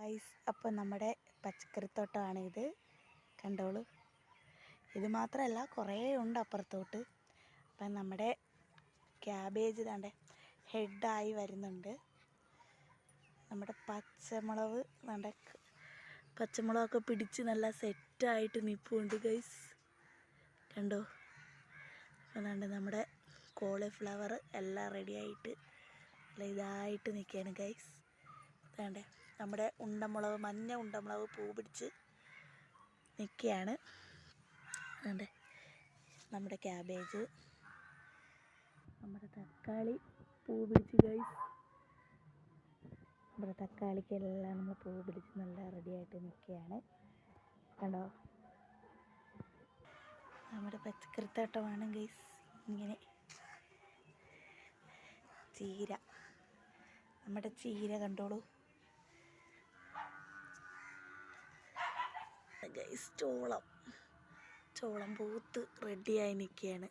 Guys, അപ്പോൾ നമ്മുടെ പച്ചക്കറിത്തോട്ടമാണ് ഇത്. കണ്ടോളൂ. ഇത് മാത്രമല്ല, കുറേ ഉണ്ട് അപ്പുറത്തോട്ട്. അപ്പം നമ്മുടെ ക്യാബേജ് താണ്ടെ ഹെഡായി വരുന്നുണ്ട്. നമ്മുടെ പച്ചമുളക് താണ്ടെ പച്ചമുളകൊക്കെ പിടിച്ച് നല്ല സെറ്റായിട്ട് നിൽപ്പുണ്ട് ഗൈസ്. കണ്ടോ? അപ്പം താണ്ടെ നമ്മുടെ കോളിഫ്ലവർ എല്ലാം റെഡിയായിട്ട് നല്ല ഇതായിട്ട് നിൽക്കുകയാണ് ഗൈസ്. വേണ്ടേ നമ്മുടെ ഉണ്ടമുളക്, മഞ്ഞ ഉണ്ടമുളക് പൂ പിടിച്ച് നിൽക്കുകയാണ്. വേണ്ടേ നമ്മുടെ ക്യാബേജ്, നമ്മുടെ തക്കാളി പൂ പിടിച്ച് ഗൈസ്. നമ്മുടെ തക്കാളിക്കെല്ലാം നമ്മൾ പൂ പിടിച്ച് നല്ല റെഡിയായിട്ട് നിൽക്കുകയാണ്. കണ്ടോ? നമ്മുടെ പച്ചക്കറിത്തോട്ടമാണ് ഗൈസ്. ഇങ്ങനെ ചീര, നമ്മുടെ ചീര കണ്ടോളൂ ഗൈസ്. ചോളം പൂത്ത് റെഡിയായി നിൽക്കുകയാണ്.